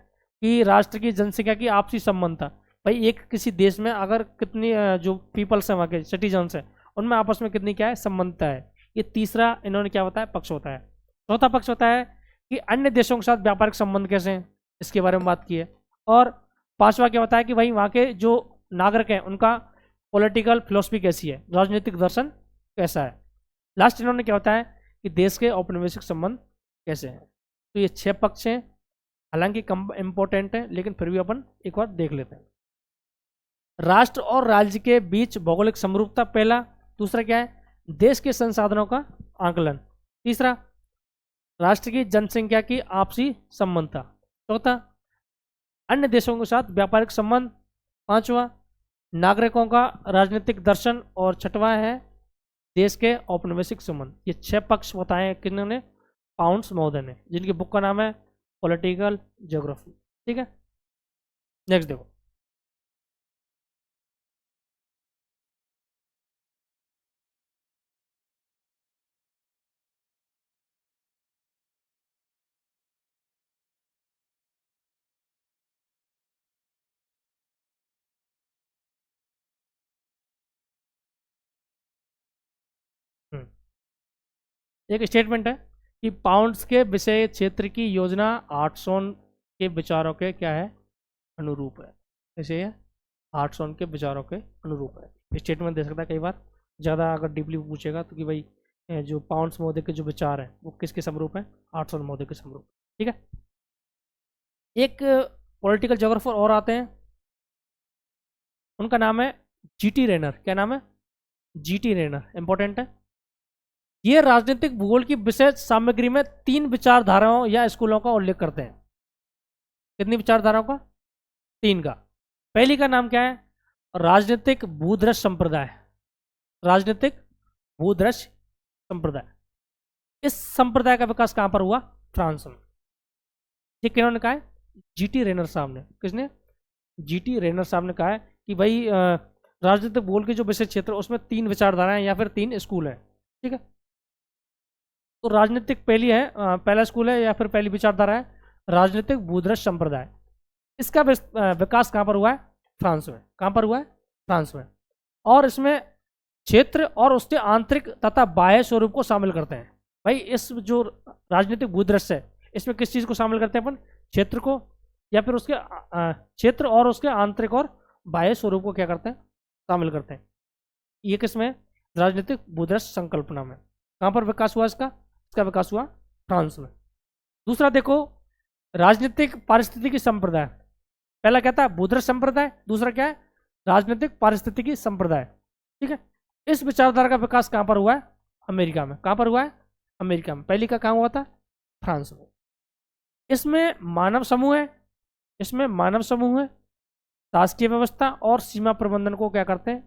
कि राष्ट्र की जनसंख्या की आपसी संबंधता, भाई एक किसी देश में अगर कितनी जो पीपल्स हैं, वहाँ के सिटीजन्स हैं, उनमें आपस में कितनी क्या है? संबंधता है। ये तीसरा इन्होंने क्या होता है? पक्ष होता है। चौथा पक्ष होता है कि अन्य देशों के साथ व्यापारिक संबंध कैसे हैं, इसके बारे में बात की है। और पांचवा क्या होता है कि भाई वहाँ के जो नागरिक हैं उनका पॉलिटिकल फिलोसफी कैसी है, राजनीतिक दर्शन कैसा है। लास्ट इन्होंने क्या होता है कि देश के औपनिवेशिक संबंध कैसे हैं। तो ये 6 पक्ष हैं, हालांकि कम इम्पोर्टेंट है, लेकिन फिर भी अपन एक बार देख लेते हैं। राष्ट्र और राज्य के बीच भौगोलिक समरूपता पहला। दूसरा क्या है? देश के संसाधनों का आकलन। तीसरा, राष्ट्र की जनसंख्या की आपसी संबंधता। चौथा, अन्य देशों के साथ व्यापारिक संबंध। पांचवा, नागरिकों का राजनीतिक दर्शन। और छठवां है देश के औपनिवेशिक संबंध। ये 6 पक्ष बताए हैं किन्होंने? पाउंड्स महोदय ने, जिनकी बुक का नाम है पॉलिटिकल ज्योग्राफी। ठीक है, नेक्स्ट देखो। एक स्टेटमेंट है कि पाउंड्स के विषय क्षेत्र की योजना आर्टसोन के विचारों के क्या है? अनुरूप है। कैसे है? आर्टसोन के विचारों के अनुरूप है। स्टेटमेंट दे सकता है कई बार, ज़्यादा अगर डीपली पूछेगा तो कि भाई जो पाउंड्स महोदय के जो विचार हैं वो किसके समरूप हैं? आर्टसोन महोदय के समरूप। ठीक है, एक पॉलिटिकल ज्योग्राफर और आते हैं, उनका नाम है जीटी रेनर। क्या नाम है? जीटी रेनर। इंपॉर्टेंट है। ये राजनीतिक भूगोल की विशेष सामग्री में 3 विचारधाराओं या स्कूलों का उल्लेख करते हैं। कितनी विचारधाराओं का? 3 का। पहली का नाम क्या है? राजनीतिक भूदृश्य संप्रदाय। राजनीतिक भूदृश्य संप्रदाय। इस संप्रदाय का विकास कहां पर हुआ? फ्रांस में। ये किन्होंने कहा है? जीटी रेनर साहब ने। किसने? जीटी रेनर साहब ने कहा है कि भाई राजनीतिक भूगोल के जो विषय क्षेत्र उसमें 3 विचारधाराएं या फिर 3 स्कूल है। ठीक है, तो राजनीतिक पहली है, पहला स्कूल है या फिर पहली विचारधारा है राजनीतिक भूदृश्य संप्रदाय। इसका विकास कहाँ पर हुआ है? फ्रांस में। कहाँ पर हुआ है? फ्रांस में। और इसमें क्षेत्र और उसके आंतरिक तथा बाह्य स्वरूप को शामिल करते हैं। भाई इस जो राजनीतिक भूदृश्य है इसमें किस चीज़ को शामिल करते हैं अपन? क्षेत्र को, या फिर उसके क्षेत्र और उसके आंतरिक और बाह्य स्वरूप को क्या करते हैं? शामिल करते हैं। ये किसमें? राजनीतिक भूदृश्य संकल्पना में। कहाँ पर विकास हुआ इसका? इसका विकास हुआ फ्रांस में। दूसरा देखो, राजनीतिक पारिस्थितिकी संप्रदाय। पहला क्या था? भूदृश्य संप्रदाय। दूसरा क्या है? राजनीतिक पारिस्थितिकी संप्रदाय। ठीक है, इस विचारधारा का विकास कहाँ पर हुआ है? अमेरिका में। कहाँ पर हुआ है? अमेरिका में। पहली का कहाँ हुआ था? फ्रांस में। इसमें मानव समूह है, इसमें मानव समूह है, शासकीय व्यवस्था और सीमा प्रबंधन को क्या करते हैं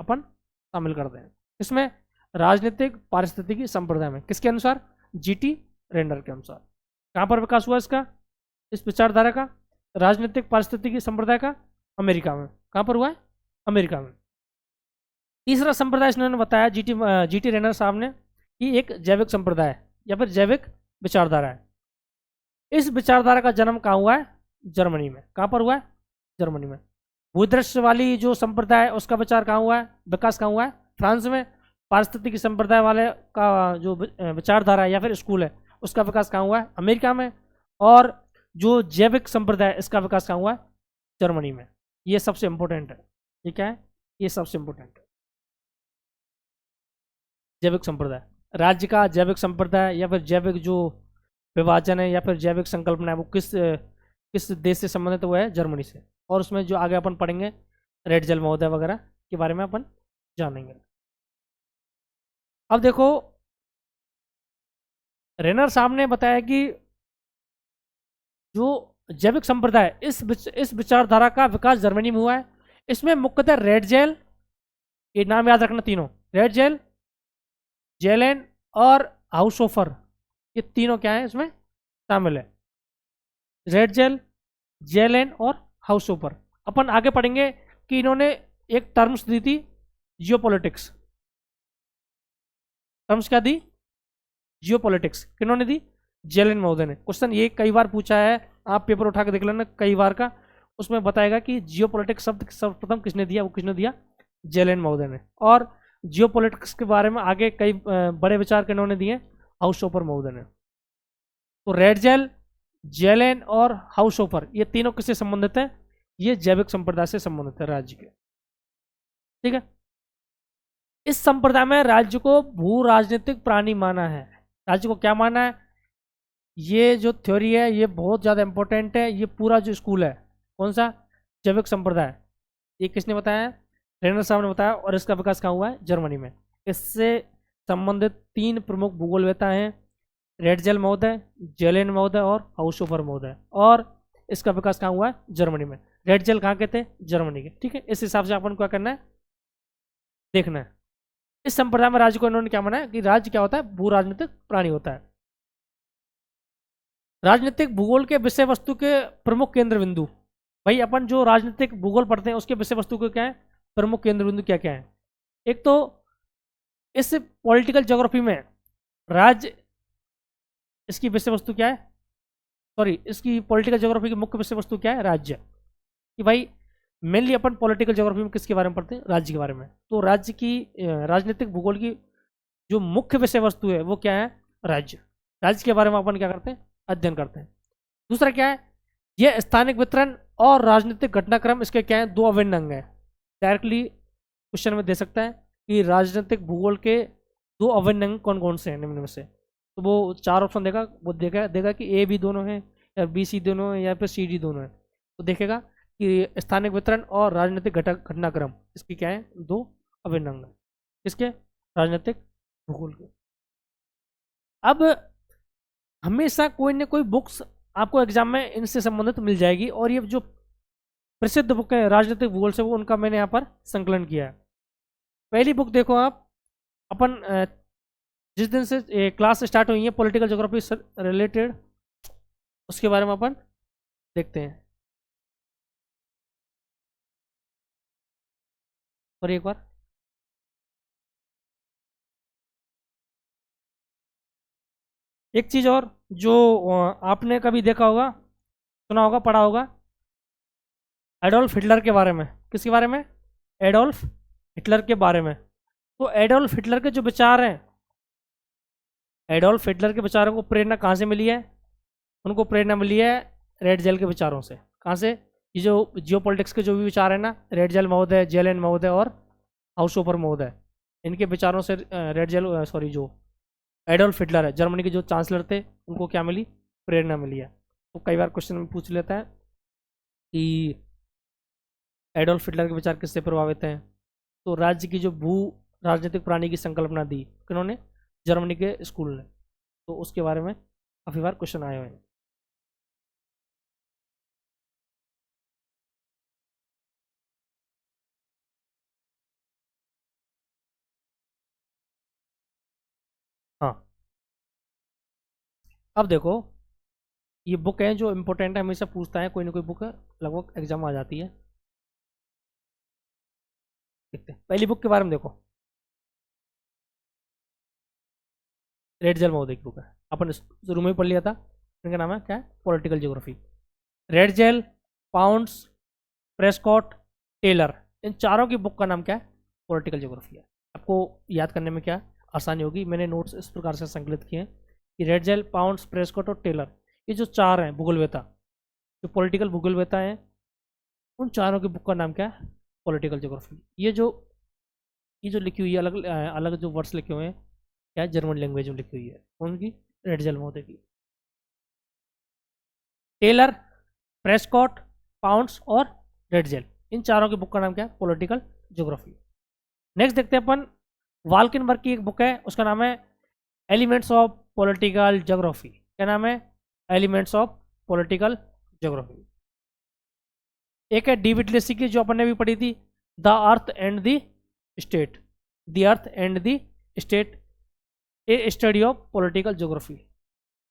अपन शामिल करते हैं। इसमें राजनीतिक पारिस्थितिकी संप्रदाय में किसके अनुसार, जीटी रेंडर के अनुसार। कहाँ पर विकास हुआ इसका, इस विचारधारा का, राजनीतिक पारिस्थितिकी संप्रदाय का, अमेरिका में। कहाँ पर हुआ है, अमेरिका में। तीसरा संप्रदाय इन्होंने बताया जीटी रेनर साहब ने कि एक जैविक संप्रदाय या फिर जैविक विचारधारा है। इस विचारधारा का जन्म कहाँ हुआ है, जर्मनी में। कहाँ पर हुआ है, जर्मनी में। भूदृश्य वाली जो संप्रदाय है उसका विचार कहाँ हुआ है, विकास कहाँ हुआ है, फ्रांस में। पारिस्थितिकी संप्रदाय वाले का जो विचारधारा है या फिर स्कूल है उसका विकास कहाँ हुआ है, अमेरिका में। और जो जैविक संप्रदाय इसका विकास कहाँ हुआ है, जर्मनी में। ये सबसे इंपॉर्टेंट है, ये क्या है, ये सबसे इंपॉर्टेंट है। जैविक संप्रदाय, राज्य का जैविक संप्रदाय या फिर जैविक जो विभाजन है या फिर जैविक संकल्पना है वो किस देश से संबंधित हुआ है, जर्मनी से। और उसमें जो आगे अपन पढ़ेंगे रेडजेल महोदय वगैरह के बारे में अपन जानेंगे। अब देखो रेनर साहब ने बताया कि जो जैविक संप्रदाय इस विचारधारा का विकास जर्मनी में हुआ है। इसमें मुख्यतः रेडजेल, ये नाम याद रखना तीनों, रेडजेल, जेलेन और हाउसहोफर, ये तीनों क्या है इसमें शामिल है। रेडजेल, जेलेन और हाउसहोफर। अपन आगे पढ़ेंगे कि इन्होंने एक टर्म्स दी थी, जियोपॉलिटिक्स। टर्म्स क्या दी, जियोपॉलिटिक्स। किन्होंने दी, जेलेन महोदय ने। क्वेश्चन ये कई बार पूछा है, आप पेपर उठा के देख लेना कई बार का, उसमें बताएगा कि जियोपॉलिटिक्स शब्द सर्वप्रथम किसने दिया, वो किसने दिया, जेलेन महोदय ने। और जियोपॉलिटिक्स के बारे में आगे कई बड़े विचार किन्होंने दिए, हाउसहोफर महोदय ने। तो रेडजेल, जेलेन और हाउसहोफर ये तीनों किससे संबंधित है, ये जैविक संप्रदाय से संबंधित है, राज्य के। ठीक है। इस संप्रदाय में राज्य को भू राजनीतिक प्राणी माना है। राज्य को क्या माना है, ये जो थ्योरी है ये बहुत ज़्यादा इंपॉर्टेंट है। ये पूरा जो स्कूल है कौन सा, जैविक संप्रदाय, ये किसने बताया, रेनर साहब ने बताया। और इसका विकास कहाँ हुआ है, जर्मनी में। इससे संबंधित तीन प्रमुख भूगोलवेत्ता हैं, रेडजेल महोदय, जेलेन महोदय और हाउसहोफर महोदय। और इसका विकास कहाँ हुआ है, जर्मनी में। रेडजेल कहाँ के थे, जर्मनी के। ठीक है, इस हिसाब से अपन को क्या करना है, देखना है। इस संप्रदाय में राज्य को इन्होंने क्या माना है कि राज्य क्या होता है, भू राजनीतिक प्राणी होता है। राजनीतिक भूगोल के विषय वस्तु के प्रमुख केंद्र बिंदु, भाई अपन जो राजनीतिक भूगोल पढ़ते हैं उसके विषय वस्तु के क्या है, प्रमुख केंद्र बिंदु क्या क्या है। एक तो इस पॉलिटिकल ज्योग्राफी में राज्य, इसकी विषय वस्तु क्या है, सॉरी इसकी पॉलिटिकल ज्योग्राफी की मुख्य विषय वस्तु क्या है, राज्य। कि भाई मेनली अपन पॉलिटिकल ज्योग्राफी में किसके बारे में पढ़ते हैं, राज्य के बारे में। तो राज्य की राजनीतिक भूगोल की जो मुख्य विषय वस्तु है वो क्या है, राज्य। राज्य के बारे में अपन क्या करते हैं, अध्ययन करते हैं। दूसरा क्या है, यह स्थानिक वितरण और राजनीतिक घटनाक्रम इसके क्या है, दो अभिन्न अंग है। डायरेक्टली क्वेश्चन में दे सकता है कि राजनीतिक भूगोल के दो अभिन्न अंग कौन कौन से हैं निम्न में से। तो वो चार ऑप्शन देगा, वो देगा कि ए बी दोनों हैं या बी सी दोनों हैं या फिर सी डी दोनों हैं। तो देखेगा कि स्थानिक वितरण और राजनीतिक घटनाक्रम इसकी क्या है, दो अभिन्न अंग है। किसके, राजनीतिक भूगोल के। अब हमेशा कोई ना कोई बुक्स आपको एग्जाम में इनसे संबंधित मिल जाएगी। और ये जो प्रसिद्ध बुक है राजनीतिक भूगोल से, वो उनका मैंने यहाँ पर संकलन किया है। पहली बुक देखो आप, अपन जिस दिन से क्लास स्टार्ट हुई है पॉलिटिकल ज्योग्राफी से रिलेटेड, उसके बारे में अपन देखते हैं। और एक बार एक चीज़ और जो आपने कभी देखा होगा, सुना होगा, पढ़ा होगा, एडोल्फ हिटलर के बारे में। किसके बारे में, एडोल्फ हिटलर के बारे में। तो एडोल्फ हिटलर के जो विचार हैं, एडोल्फ हिटलर के विचारों को प्रेरणा कहाँ से मिली है, उनको प्रेरणा मिली है रेडजेल के विचारों से। कहाँ से, ये जो जियोपॉलिटिक्स के जो भी विचार है ना, रेडजेल महोदय, जेलेन महोदय और हाउसहोफर महोदय, इनके विचारों से रेडजेल सॉरी जो एडोल्फ हिटलर है जर्मनी के जो चांसलर थे, उनको क्या मिली, प्रेरणा मिली है। तो कई बार क्वेश्चन में पूछ लेता है कि एडोल्फ हिटलर के विचार किससे प्रभावित हैं। तो राज्य की जो भू राजनीतिक प्राणी की संकल्पना दी किन्होंने, जर्मनी के स्कूल ने। तो उसके बारे में काफ़ी बार क्वेश्चन आए हुए हैं। अब देखो, ये बुक है जो इम्पोर्टेंट है, हमेशा पूछता है, कोई ना कोई बुक लगभग एग्जाम आ जाती है। देखते हैं पहली बुक के बारे में। देखो, रेडजेल महोदय की बुक है, अपन शुरू में ही पढ़ लिया था। इनका नाम है क्या है, political geography. Ratzel, Pounds, Prescott, Taylor, इन चारों की बुक का नाम क्या है, पॉलिटिकल ज्योग्राफी है। आपको याद करने में क्या आसानी होगी, मैंने नोट्स इस प्रकार से संकलित किए हैं कि रेडजेल, पाउंड्स, प्रेस्कॉट और टेलर, ये जो चार हैं भूगोलवेता, जो पॉलिटिकल भूगोलवेता हैं, उन चारों की बुक का नाम क्या है, पॉलिटिकल ज्योग्राफी। ये जो लिखी हुई है, अलग अलग जो वर्ड्स लिखे हुए हैं, क्या है, जर्मन लैंग्वेज में लिखी हुई है। उनकी, रेडजेल महोदय की। टेलर, प्रेस्कॉट, पाउंड्स और रेडजेल, इन चारों की बुक का नाम क्या है, पॉलिटिकल ज्योग्राफी। नेक्स्ट देखते हैं अपन, वाल्किनबर्ग की एक बुक है, उसका नाम है एलिमेंट्स ऑफ पॉलिटिकल ज्योग्राफी। क्या नाम है, एलिमेंट्स ऑफ पॉलिटिकल ज्योग्राफी। एक है डेविड लेसी की, जो अपन ने भी पढ़ी थी, the earth and the state, the earth and the state, A study of political geography.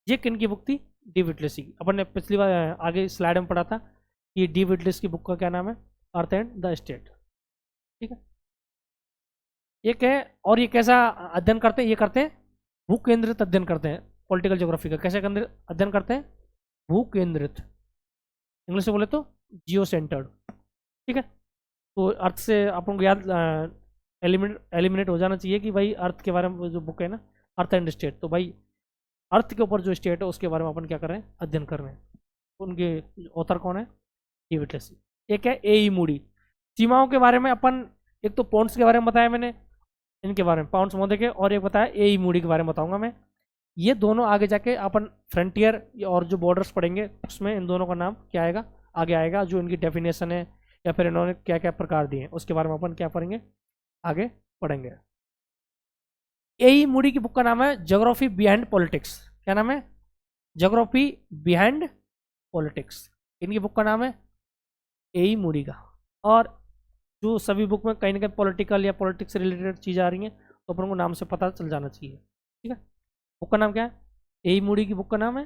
ये किन की बुक थी, डेविड लेसी की। अपन ने पिछली बार आगे स्लाइड में पढ़ा था कि डेविड लेसी की बुक का क्या नाम है, अर्थ एंड द स्टेट। ठीक है, एक है, और ये कैसा अध्ययन करते हैं, ये करते हैं भू केंद्रित अध्ययन करते हैं पॉलिटिकल ज्योग्राफी का। कैसे अध्ययन करते हैं, भू केंद्रित, इंग्लिश में बोले तो जियो सेंटर्ड। ठीक है, तो अर्थ से अपन को याद एलिमिनेट हो जाना चाहिए कि भाई अर्थ के बारे में जो बुक है ना, अर्थ एंड स्टेट, तो भाई अर्थ के ऊपर जो स्टेट है उसके बारे में अपन क्या कर रहे हैं, अध्ययन कर रहे हैं। उनके ऑथर कौन है, डेविड लेसी। एक है ए ई मूडी, सीमाओं के बारे में अपन, एक तो पॉन्ड्स के बारे में बताया मैंने, इनके बारे में पाउंड्स महोदय के, और एक बताया ए ई मूडी के बारे में बताऊंगा मैं। ये दोनों आगे जाके अपन फ्रंटियर और जो बॉर्डर्स पढ़ेंगे उसमें इन दोनों का नाम क्या आएगा, आगे आएगा, जो इनकी डेफिनेशन है या फिर इन्होंने क्या क्या प्रकार दिए हैं उसके बारे में अपन क्या पढ़ेंगे, आगे पढ़ेंगे। ए ई मूडी की बुक का नाम है ज्योग्राफी बिहाइंड पॉलिटिक्स। क्या नाम है, ज्योग्राफी बिहाइंड पॉलिटिक्स, इनकी बुक का नाम है ए ई मूडी का। और जो सभी बुक में कहीं ना कहीं पॉलिटिकल या पॉलिटिक्स से रिलेटेड चीज़ आ रही हैं, तो अपन को नाम से पता चल जाना चाहिए। ठीक है, बुक का नाम क्या है, ए ई मूडी की बुक का नाम है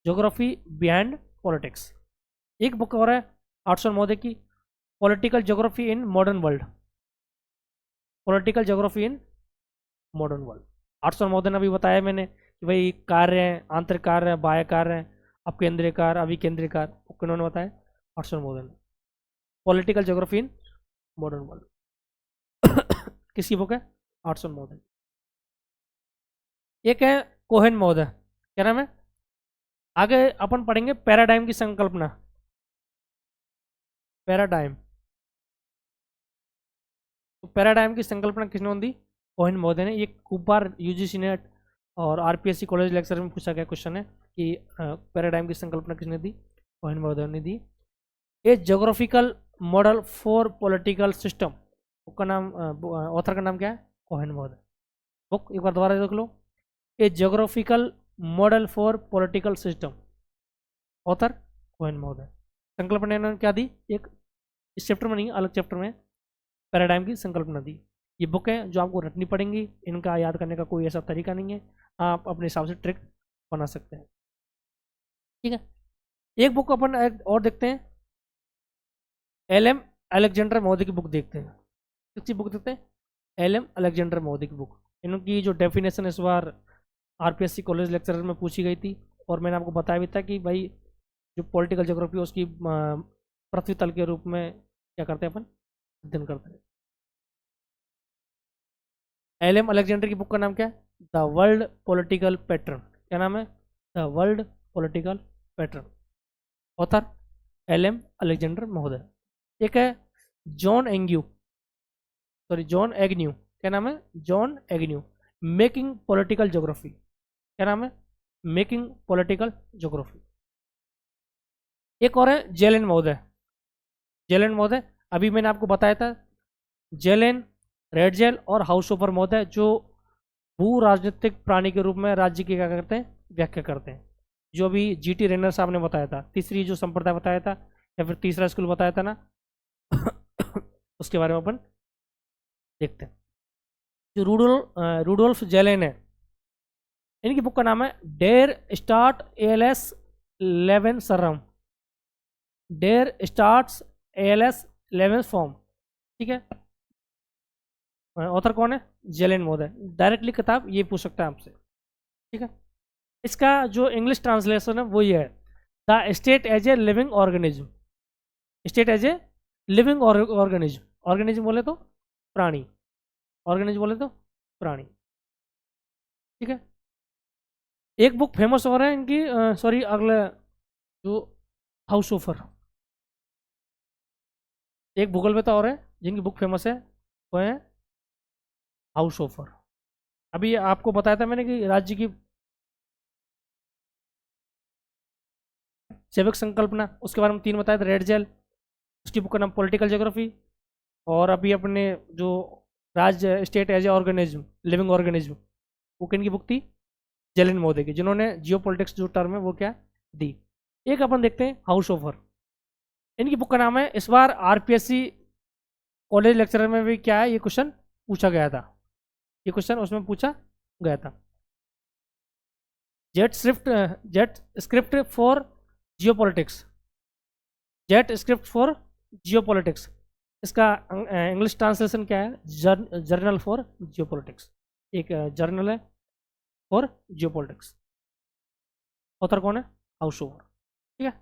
ज्योग्राफी बिहाइंड पॉलिटिक्स। एक बुक और है आर्ट्सवन महोदय की, political geography in modern world, political geography in modern world. आर्ट्सवन महोदय ने अभी बताया मैंने कि भाई कार्य हैं, आंतरिक कार्य है, बाह्य कार्य है, अपकेंद्रीय कार्य, अभिकेंद्रीय कार्य, उन्होंने बताया आर्ट्सवन महोदय ने। Political geography in modern world किसकी बुक है, आर्ट्सवन महोदय। एक है कोहेन महोदय, क्या नाम है, आगे अपन पढ़ेंगे पैराडाइम की संकल्पना, पैराडाइम। तो पैराडाइम की संकल्पना किसने दी, कोहेन महोदय ने। ये खूब बार यूजीसी नेट और आरपीएससी कॉलेज लेक्चर में पूछा गया क्वेश्चन है कि पैराडाइम की संकल्पना किसने दी, कोहेन महोदय ने दी। A geographical model for political system, book का नाम, ऑथर का नाम क्या है, कोहेन महोदय। बुक एक बार दोबारा देख लो, a geographical model for political system, author Cohen महोदय। संकल्पना इन्होंने क्या दी, एक इस चैप्टर में नहीं, अलग चैप्टर में पैराडाइम की संकल्पना दी। ये बुक है जो आपको रटनी पड़ेंगी, इनका याद करने का कोई ऐसा तरीका नहीं है, आप अपने हिसाब से ट्रिक बना सकते हैं। ठीक है, एक बुक अपन और देखते हैं, एल एम अलेक्जेंडर महोदय की बुक देखते हैं। किसकी बुक देखते हैं, एल एम अलेक्जेंडर महोदय की बुक। इनकी जो डेफिनेशन इस बार आरपीएससी कॉलेज लेक्चर में पूछी गई थी, और मैंने आपको बताया भी था कि भाई जो पॉलिटिकल ज्योग्राफी है उसकी पृथ्वी तल के रूप में क्या करते हैं अपन, अध्ययन करते हैं। एल एम अलेक्जेंडर की बुक का नाम क्या है, द वर्ल्ड पॉलिटिकल पैटर्न। क्या नाम है, the world political pattern, author L M Alexander महोदय। एक है जॉन एग्न्यू, जॉन एग्न्यू, क्या नाम है, John Agnew, making political geography. क्या नाम है, मेकिंग पॉलिटिकल ज्योग्राफी। एक और है जेलेन महोदय, जेलेन महोदय, अभी मैंने आपको बताया था, जेलेन, रेडजेल और हाउसहोफर महोदय, जो भू राजनीतिक प्राणी के रूप में राज्य की क्या करते हैं, व्याख्या करते हैं। जो अभी जीटी रेनर साहब ने बताया था, तीसरी जो संप्रदाय बताया था या फिर तीसरा स्कूल बताया था ना उसके बारे में अपन देखते हैं। जो रूडोल्फ जेलेन है, इनकी बुक का नाम है डेर स्टार्ट एएलएस 11 सरम, डेर स्टार्ट्स एएलएस 11 फॉर्म। ठीक है, ऑथर कौन है? जेलेन मोदे। डायरेक्टली किताब ये पूछ सकता है आपसे। ठीक है, इसका जो इंग्लिश ट्रांसलेशन है वो ये है, the state as a living organism. State as a living organism, organism बोले तो प्राणी, ऑर्गेनिज्म बोले तो प्राणी। ठीक है, एक बुक फेमस और है इनकी, सॉरी अगले जो हाउस ऑफर, एक भूगोल में तो और है जिनकी बुक फेमस है, वो है हाउस ऑफर। अभी आपको बताया था मैंने कि राज्य की जैविक संकल्पना, उसके बारे में 3 बताया था। रेड जेल, उसकी बुक का नाम पॉलिटिकल ज्योग्राफी। और अभी अपने जो राज्य state as a organism, living organism, वो किन की बुक थी? जेलिन मोदी की, जिन्होंने जियो पॉलिटिक्स जो टर्म है वो क्या दी। एक अपन देखते हैं हाउस ऑफर, इनकी बुक का नाम है, इस बार आरपीएससी कॉलेज लेक्चरर में भी क्या है ये क्वेश्चन पूछा गया था, ये क्वेश्चन उसमें पूछा गया था। Jet script for Jio politics, jet script for Jio politics, इसका इंग्लिश ट्रांसलेशन क्या है? जर्नल फॉर जियो पॉलिटिक्स, एक जर्नल है फॉर जियो पॉलिटिक्स। ऑथर कौन है? House over. ठीक है,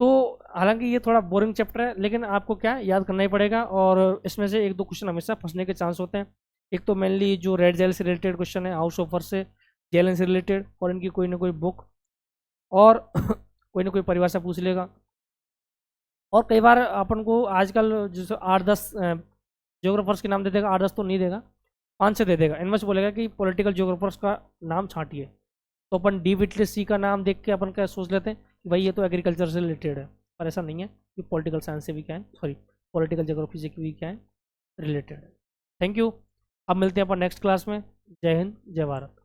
तो हालांकि ये थोड़ा बोरिंग चैप्टर है, लेकिन आपको क्या याद करना ही पड़ेगा, और इसमें से 1-2 क्वेश्चन हमेशा फंसने के चांस होते हैं। एक तो मेनली जो रेड जेल से रिलेटेड क्वेश्चन है, हाउस ऑफर से, जेल से रिलेटेड, और इनकी कोई ना कोई बुक और कोई ना कोई परिभाषा पूछ लेगा। और कई बार अपन को आजकल जैसे 8-10 जियोग्राफर्स के नाम दे देगा, 8-10 तो नहीं देगा, 5-6 दे देगा। इनमें से बोलेगा कि पॉलिटिकल जियोग्राफर्स का नाम छांटिए, तो अपन डी विटलेस सी का नाम देख के अपन क्या सोच लेते हैं कि भाई ये तो एग्रीकल्चर से रिलेटेड है, पर ऐसा नहीं है, ये पॉलिटिकल साइंस से भी क्या है, सॉरी पॉलिटिकल जियोग्राफी से भी क्या है, रिलेटेड है। थैंक यू, अब मिलते हैं अपन नेक्स्ट क्लास में। जय हिंद, जय भारत।